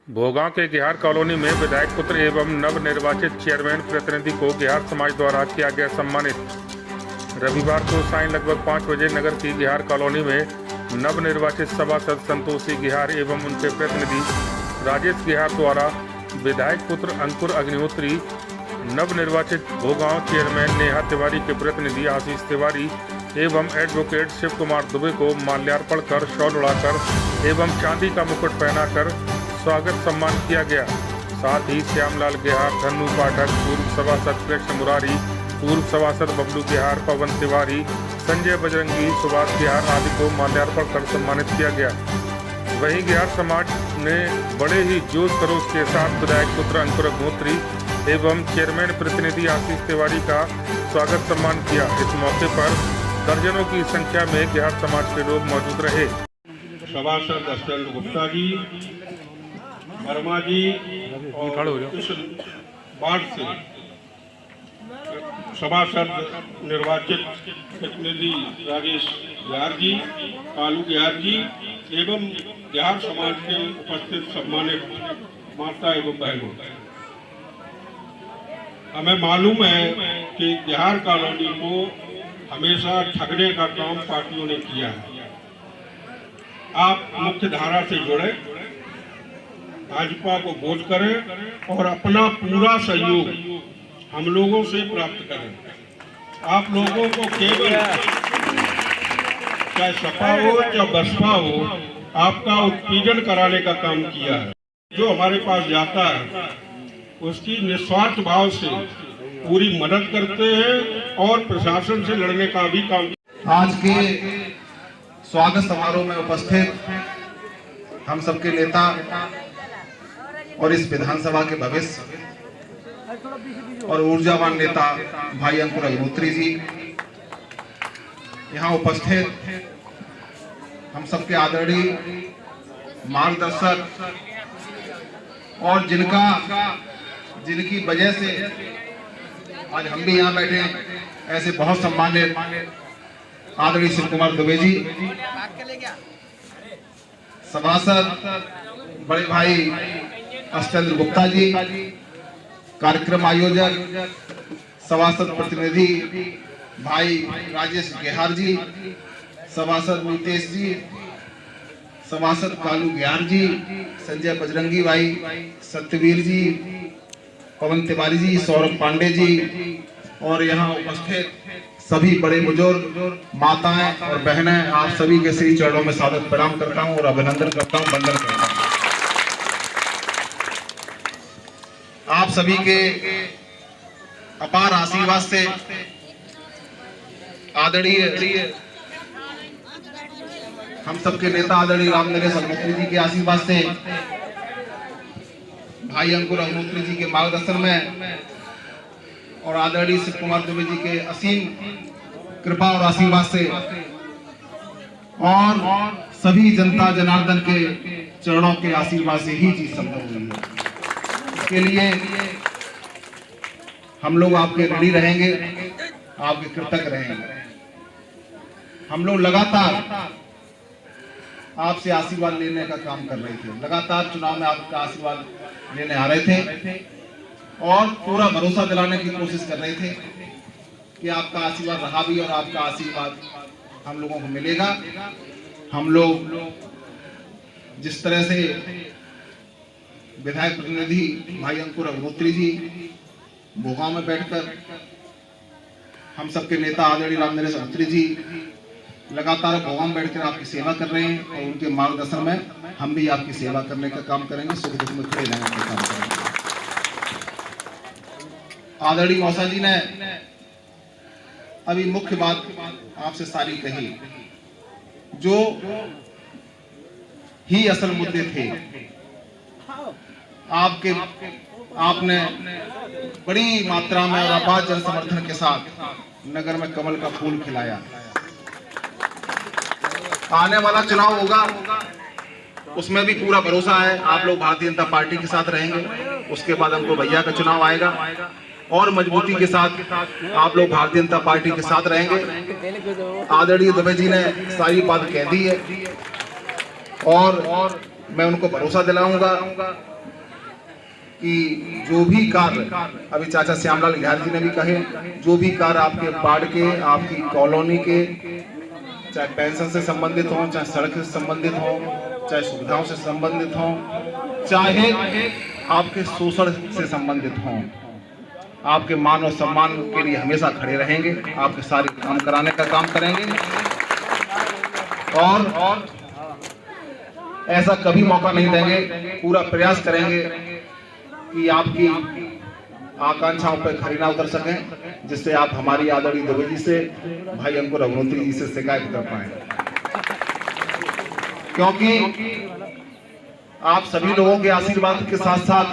भोगांव के गेहार कॉलोनी में विधायक पुत्र एवं नवनिर्वाचित चेयरमैन प्रतिनिधि को गेहार समाज द्वारा किया गया सम्मानित। रविवार को सायं लगभग 5 बजे नगर की गेहार कॉलोनी में नवनिर्वाचित सभासद संतोषी गेहार एवं उनके प्रतिनिधि राजेश गेहार द्वारा विधायक पुत्र अंकुर अग्निहोत्री, नवनिर्वाचित भोगांव चेयरमैन नेहा तिवारी के प्रतिनिधि आशीष तिवारी एवं एडवोकेट शिव कुमार दुबे को माल्यार्पण कर शॉल उड़ाकर एवं चांदी का मुकुट पहनाकर स्वागत सम्मान किया गया। साथ ही श्यामलाल गेहार, धन्नू पाठक, पूर्व सभासद कृष्ण मुरारी, पूर्व सभासद बबलू गेहार, पवन तिवारी, संजय बजरंगी, सुभाष गेहार आदि को माल्यार्पण कर सम्मानित किया गया। वहीं गेहार समाज ने बड़े ही जोश खरोश के साथ विधायक पुत्र अंकुर अग्निहोत्री एवं चेयरमैन प्रतिनिधि आशीष तिवारी का स्वागत सम्मान किया। इस मौके पर दर्जनों की संख्या में गेहार समाज के लोग मौजूद रहे। सभासद अष्टेंद्र गुप्ता जी, वर्मा जी और वार्ड से सभासद निर्वाचित प्रतिनिधि राजेश गेहार जी, कालू गेहार जी एवं गेहार समाज के उपस्थित सम्मानित माता एवं बहनों, हमें मालूम है कि गेहार कॉलोनी को हमेशा ठगने का काम पार्टियों ने किया है। आप मुख्य धारा से जुड़े, भाजपा को वोट करें और अपना पूरा सहयोग हम लोगों से प्राप्त करें। आप लोगों को केवल चाहे सपा हो चाहे बसपा हो, आपका उत्पीड़न कराने का काम किया है। जो हमारे पास जाता है उसकी निस्वार्थ भाव से पूरी मदद करते हैं और प्रशासन से लड़ने का भी काम। आज के स्वागत समारोह में उपस्थित हम सबके नेता और इस विधानसभा के भविष्य और ऊर्जावान नेता भाई अंकुर अग्निहोत्री जी, यहाँ उपस्थित हम सबके आदरणीय मार्गदर्शक और जिनकी वजह से आज हम भी यहाँ बैठे हैं, ऐसे बहुत सम्मानित आदरणीय शिव कुमार दुबे जी, सभासद बड़े भाई अष्टेंद्र गुप्ता जी, कार्यक्रम आयोजक सभासद प्रतिनिधि भाई राजेश गेहार जी, सभासद नीतेश जी, सभासद कालू गेहार जी, संजय बजरंगी भाई, सत्यवीर जी, पवन तिवारी जी, सौरभ पांडे जी और यहाँ उपस्थित सभी बड़े बुजुर्ग, माताएं और बहनें, आप सभी के श्री चरणों में सादर प्रणाम करता हूँ और अभिनंदन करता हूँ, वंदन करता हूँ। आप सभी के अपार आशीर्वाद से, आदरणीय हम सबके नेता आदरणीय रामनरेश अग्निहोत्री जी के आशीर्वाद से, भाई अंकुर अग्निहोत्री जी के मार्गदर्शन में और आदरणीय शिव कुमार दुबे जी के असीम कृपा और आशीर्वाद से और सभी जनता जनार्दन के चरणों के आशीर्वाद से ही चीज संभव हुई है। इसके लिए हम लोग आपके ऋणी रहेंगे, आपके कृतज्ञ रहेंगे। हम लोग लगातार आपसे आशीर्वाद लेने का काम कर रहे थे, लगातार चुनाव में आपका आशीर्वाद लेने आ रहे थे और पूरा भरोसा दिलाने की कोशिश कर रहे थे कि आपका आशीर्वाद रहा भी और आपका आशीर्वाद हम लोगों को मिलेगा। हम लोग जिस तरह से विधायक प्रतिनिधि भाई अंकुर अग्निहोत्री जी भोगांव में बैठकर हम सबके नेता आदरणीय रामनरेश अग्निहोत्री जी लगातार भोगांव में बैठकर आपकी सेवा कर रहे हैं और उनके मार्गदर्शन में हम भी आपकी सेवा करने का काम करेंगे, सुख दुख में खड़े रहने का काम करेंगे। आदरणीय मौसा जी ने अभी मुख्य बात आपसे सारी कही, जो ही असल मुद्दे थे। आपने बड़ी मात्रा में और अपार जन समर्थन के साथ नगर में कमल का फूल खिलाया। आने वाला चुनाव होगा, उसमें भी पूरा भरोसा है आप लोग भारतीय जनता पार्टी के साथ रहेंगे। उसके बाद हमको भैया का चुनाव आएगा और मजबूती के साथ आप लोग भारतीय जनता पार्टी के साथ रहेंगे। आदरणीय दुबे जी ने सारी बात कह दी है और मैं उनको भरोसा दिलाऊंगा कि जो भी कार्य अभी चाचा श्यामलाल घेहार जी ने भी कहे, जो भी कार्य आपके वार्ड के, आपकी कॉलोनी के, चाहे पेंशन से संबंधित हो, चाहे सड़क से संबंधित हो, चाहे सुविधाओं से संबंधित हो, चाहे आपके शोषण से संबंधित हो, आपके मान और सम्मान के लिए हमेशा खड़े रहेंगे। आपके सारे काम कराने का काम करेंगे और ऐसा कभी मौका नहीं देंगे। पूरा प्रयास करेंगे कि आपकी आकांक्षाओं पर खरी ना उतर सकें, जिससे आप हमारी आदरणीय दुबे जी से, भाई अंकुर अग्निहोत्री जी से शिकायत कर पाए, क्योंकि आप सभी लोगों के आशीर्वाद के साथ साथ,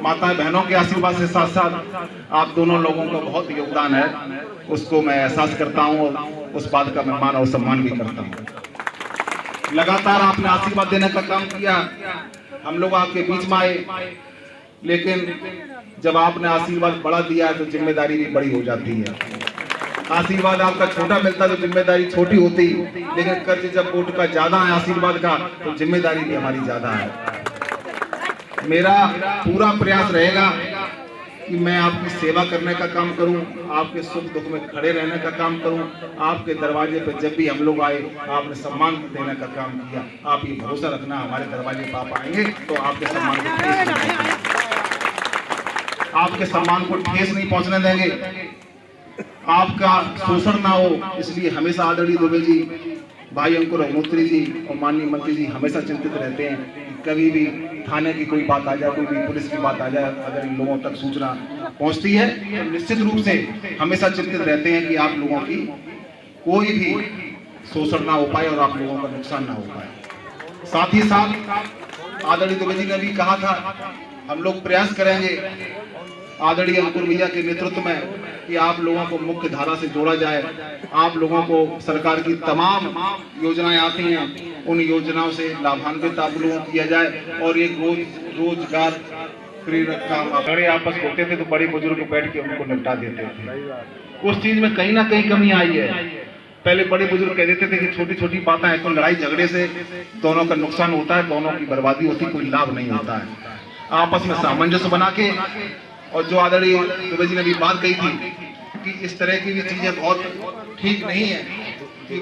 माताएं बहनों के आशीर्वाद के साथ साथ आप दोनों लोगों का बहुत योगदान है, उसको मैं एहसास करता हूं और उस बात का मैं मान और सम्मान भी करता हूं। लगातार आपने आशीर्वाद देने का काम किया, हम लोग आपके बीच में आए, लेकिन जब आपने आशीर्वाद बड़ा दिया है तो जिम्मेदारी भी बड़ी हो जाती है। आशीर्वाद आपका छोटा मिलता तो जिम्मेदारी छोटी होती, लेकिन कर्ज जब वोट का ज्यादा है आशीर्वाद का, तो जिम्मेदारी भी हमारी ज्यादा है। मेरा पूरा प्रयास रहेगा कि मैं आपकी सेवा करने का काम करूं, आपके सुख दुख में खड़े रहने का काम करूं। आपके दरवाजे पर जब भी हम लोग आए, आपने सम्मान देने का काम किया। आप ये भरोसा रखना, हमारे दरवाजे पर आप आएंगे तो आपके सम्मान को ठेस नहीं पहुंचेंगे, आपके सम्मान को ठेस नहीं पहुंचने देंगे, आपका शोषण ना हो। इसलिए हमेशा आदरणीय दुबे जी, भाई अंकुर अग्निहोत्री जी और माननीय मंत्री जी हमेशा चिंतित रहते हैं कि कभी भी थाने की कोई बात आ जाए, कोई भी पुलिस की बात आ जाए, अगर इन लोगों तक सूचना पहुंचती है तो निश्चित रूप से हमेशा चिंतित रहते हैं कि आप लोगों की कोई भी शोषण ना हो पाए और आप लोगों का नुकसान ना हो पाए। साथ ही साथ आदरणीय दुबे जी ने भी कहा था, हम लोग प्रयास करेंगे आदरणीय अंकुर भैया के नेतृत्व में कि आप लोगों को मुख्य धारा से जोड़ा जाए। आप लोगों को सरकार की तमाम योजनाएं आती हैं, उन योजनाओं से लाभान्वित आप लोगों को किया जाए और एक रोजगार फ्री काम। बड़े आपस होते थे तो बड़े बुजुर्ग बैठ के उनको निपटा देते थे। उस चीज में कहीं ना कहीं कमी आई है। पहले बड़े बुजुर्ग कह देते थे कि छोटी छोटी बातें हैं, तो लड़ाई झगड़े से दोनों का नुकसान होता है, दोनों की बर्बादी होती है, कोई लाभ नहीं होता है। आपस में सामंजस्य बना के, और जो आदरणीय दुबे जी ने भी बात कही थी कि इस तरह की भी चीजें बहुत ठीक नहीं है कि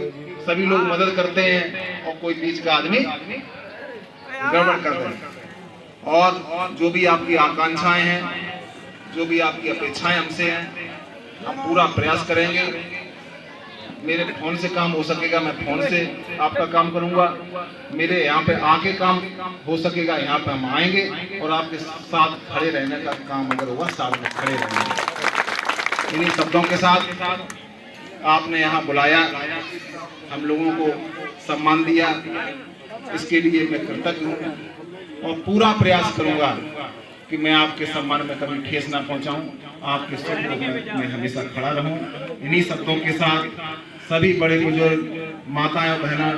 सभी लोग मदद करते हैं और कोई बीच का आदमी गड़बड़ कर दे। और जो भी आपकी आकांक्षाएं हैं, जो भी आपकी अपेक्षाएं हमसे हैं, हम पूरा प्रयास करेंगे। मेरे फोन से काम हो सकेगा, मैं फोन से आपका काम करूंगा। मेरे यहाँ पे आके काम हो सकेगा, यहाँ पे हम आएंगे और आपके साथ खड़े रहने का काम अगर हुआ, साथ में खड़े रहेंगे। इन्हीं शब्दों के साथ आपने यहाँ बुलाया, हम लोगों को सम्मान दिया, इसके लिए मैं कृतज्ञ हूँ और पूरा प्रयास करूंगा कि मैं आपके सम्मान में कभी ठेस ना पहुंचाऊं, आपके सुख में मैं हमेशा खड़ा रहूं। इन्हीं शब्दों के साथ सभी बड़े बुजुर्ग, माताएं और बहना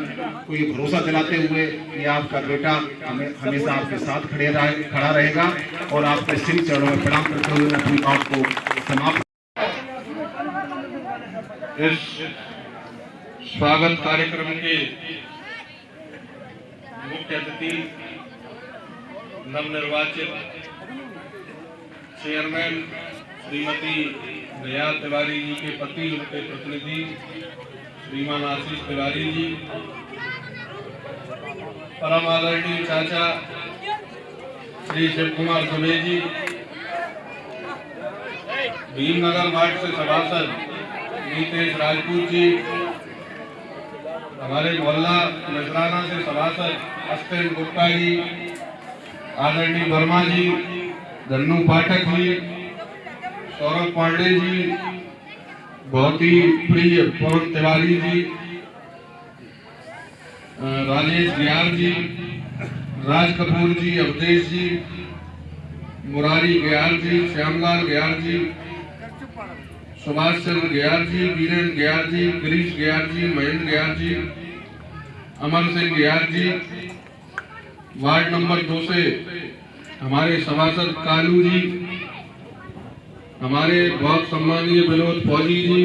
को ये भरोसा दिलाते हुए कि आपका बेटा हमेशा आपके साथ खड़ा रहेगा और आपके श्री चरणों में प्रणाम करते हुए अपनी बात को समाप्त। इस स्वागत कार्यक्रम के मुख्य अतिथि नवनिर्वाचित चेयरमैन श्रीमती दया तिवारी जी के पति, उनके प्रतिनिधि श्रीमान आशीष तिवारी जी, परम आदरणीय चाचा श्री शिव कुमार दुबे जी, भीमनगर वार्ड से सभासद नीतेश राजपूत जी, हमारे मोहल्ला नजराना से सभासद अस्तिन गुप्ता जी, आदरणीय वर्मा जी, धन्नू पाठक जी, सौरभ पांडे जी, बहुत ही प्रिय पवन तिवारी जी, राजेश घेहार जी, राज कपूर जी, अवधेश जी, मुरारी घेहार जी, श्यामलाल घेहार जी, सुभाष चंद्र घेहार जी, वीरेंद्र घेहार जी, गिरीश घेहार जी, महेंद्र घेहार जी, अमर सिंह घेहार जी, वार्ड नंबर 2 से हमारे सभासद कालू जी, हमारे बहुत सम्मानीय विनोद फौजी जी,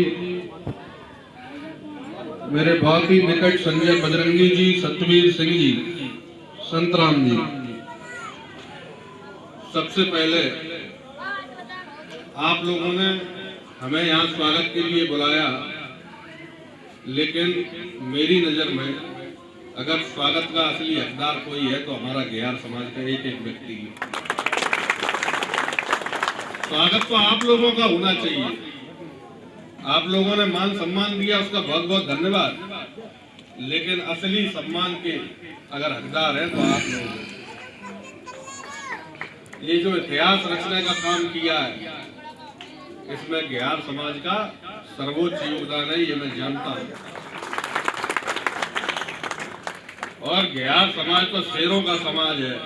मेरे बहुत ही निकट संजय बजरंगी जी, सतवीर सिंह जी, संतराम जी, सबसे पहले आप लोगों ने हमें यहाँ स्वागत के लिए बुलाया, लेकिन मेरी नजर में अगर स्वागत का असली हकदार कोई है तो हमारा गेहार समाज का एक एक व्यक्ति है। स्वागत तो आप लोगों का होना चाहिए, आप लोगों ने मान सम्मान दिया, उसका बहुत बहुत धन्यवाद। लेकिन असली सम्मान के अगर हकदार है तो आप लोग हैं। ये जो इतिहास रचने का काम किया है, इसमें गेहार समाज का सर्वोच्च योगदान है, ये मैं जानता हूं। और गेहार समाज तो शेरों का समाज है।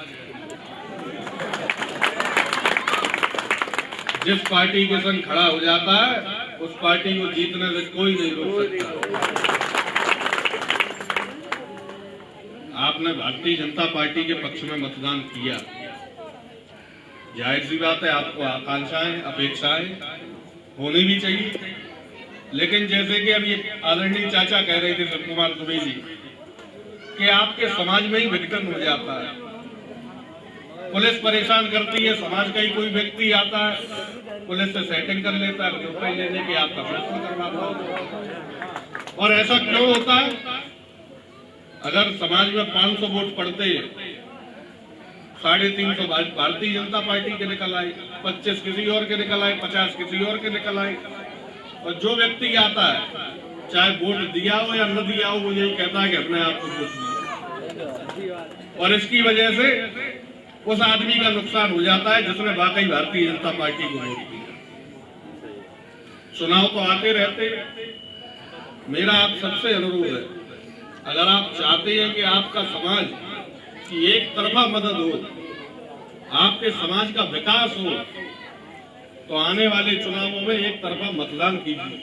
जिस पार्टी के संग खड़ा हो जाता है उस पार्टी को जीतने से कोई नहीं रोक सकता। आपने भारतीय जनता पार्टी के पक्ष में मतदान किया, जाहिर सी बात है आपको आकांक्षाएं, अपेक्षाएं होनी भी चाहिए। लेकिन जैसे कि अभी आदरणीय चाचा कह रहे थे शिव कुमार दुबे जी, कि आपके समाज में ही विघटन हो जाता है, पुलिस परेशान करती है, समाज का ही कोई व्यक्ति आता है, पुलिस से सेटिंग कर लेता है, रुपए लेने की आपका फैसला करवाता है। और ऐसा क्यों होता है? अगर समाज में 500 वोट पड़ते, 350 भारतीय जनता पार्टी के निकल आए, 25 किसी और के निकल आए, 50 किसी और के निकल आए, और जो व्यक्ति आता है चाहे वोट दिया हो या न दिया हो, वो यही कहता है कि अपने आप को वोट दिया, और इसकी वजह से उस आदमी का नुकसान हो जाता है जिसने वाकई भारतीय जनता पार्टी को वोट दिया। चुनाव तो आते रहते हैं। मेरा आप सबसे अनुरोध है, अगर आप चाहते हैं कि आपका समाज की एक तरफा मदद हो, आपके समाज का विकास हो, तो आने वाले चुनावों में एक तरफा मतदान कीजिए,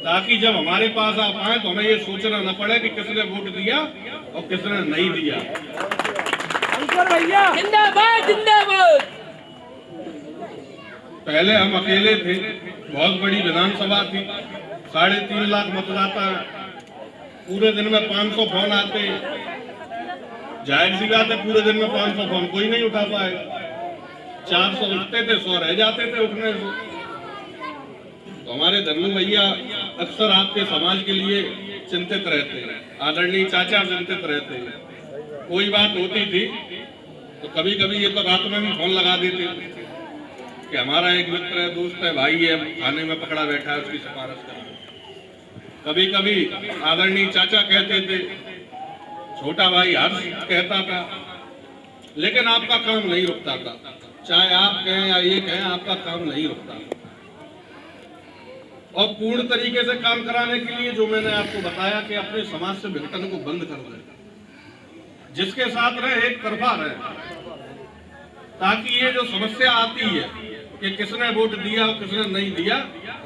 ताकि जब हमारे पास आप आए तो हमें ये सोचना न पड़े कि किसने वोट दिया और किसने नहीं दिया। जिंदाबाद जिंदाबाद। पहले हम अकेले थे, बहुत बड़ी विधानसभा थी, 3.5 लाख मतदाता, पूरे दिन में 500 फोन आते, जाहिर सी बात है पूरे दिन में 500 फोन कोई नहीं उठा पाएगा। 400 उठते थे, 100 रह जाते थे उठने से। तो हमारे धन्नू भैया अक्सर आपके समाज के लिए चिंतित रहते हैं, आदरणीय चाचा चिंतित रहते हैं। कोई बात होती थी तो कभी कभी ये तो रात में भी फोन लगा देते कि हमारा एक मित्र है, दोस्त है, भाई है, थाने में पकड़ा बैठा है, उसकी सिफारिश करो। कभी कभी आदरणीय चाचा कहते थे, छोटा भाई हर्ष कहता था, लेकिन आपका काम नहीं रुकता था। चाहे आप कहें या ये कहें, आपका काम नहीं रुकता। और पूर्ण तरीके से काम कराने के लिए जो मैंने आपको बताया कि अपने समाज से विघटन को बंद कर दें, जिसके साथ रहे एक तरफा रहे, ताकि ये जो समस्या आती है कि किसने वोट दिया और किसने नहीं दिया,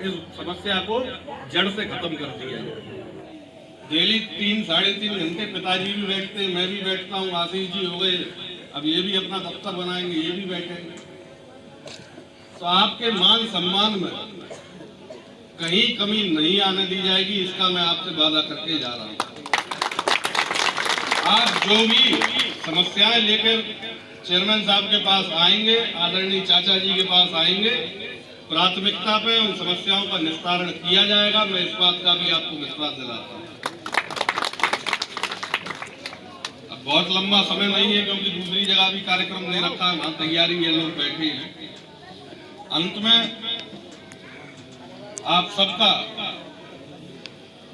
इस समस्या को जड़ से खत्म कर दिया जाए। डेली 3-3.5 घंटे पिताजी भी बैठते, मैं भी बैठता हूँ, आशीष जी हो गए, अब ये भी अपना दफ्तर बनाएंगे, ये भी बैठेंगे। तो आपके मान सम्मान में कहीं कमी नहीं आने दी जाएगी, इसका मैं आपसे वादा करके जा रहा हूँ। आप जो भी समस्याएं लेकर चेयरमैन साहब के पास आएंगे, आदरणीय चाचा जी के पास आएंगे, प्राथमिकता पे उन समस्याओं का निस्तारण किया जाएगा। मैं इस बात का भी आपको विश्वास दिलाता हूँ। अब बहुत लंबा समय नहीं है, क्योंकि दूसरी जगह भी कार्यक्रम नहीं रखा है, वहां तैयारी में लोग बैठे हैं। अंत में आप सबका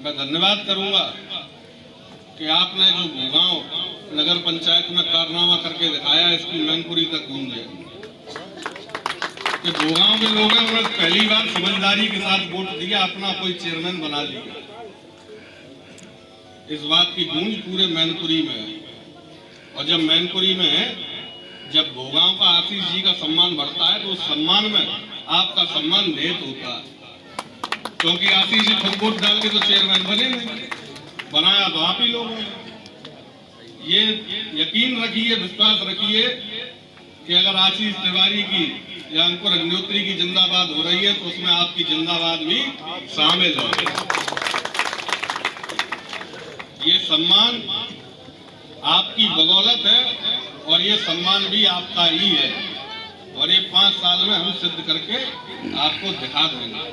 मैं धन्यवाद करूंगा कि आपने जो भोगांव नगर पंचायत में कारनामा करके दिखाया, इसकी मैनपुरी तक गूंज है कि भोगांव के लोगों ने पहली बार समझदारी के साथ वोट दिया, अपना कोई चेयरमैन बना लिया। इस बात की गूंज पूरे मैनपुरी में है। और जब मैनपुरी में है, जब भोगांव का आशीष जी का सम्मान बढ़ता है, तो उस सम्मान में आपका सम्मान निहित होता है, क्योंकि आशीष जी खुद वोट डाल के तो चेयरमैन बने नहीं, बनाया तो आप ही लोगों ने। ये यकीन रखिए, विश्वास रखिए कि अगर आशीष तिवारी की या अंकुर अग्निहोत्री की जिंदाबाद हो रही है, तो उसमें आपकी जिंदाबाद भी शामिल है। ये सम्मान आपकी बदौलत है और ये सम्मान भी आपका ही है और ये 5 साल में हम सिद्ध करके आपको दिखा देंगे।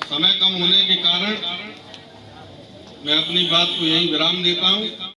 समय कम होने के कारण मैं अपनी बात को यहीं विराम देता हूं।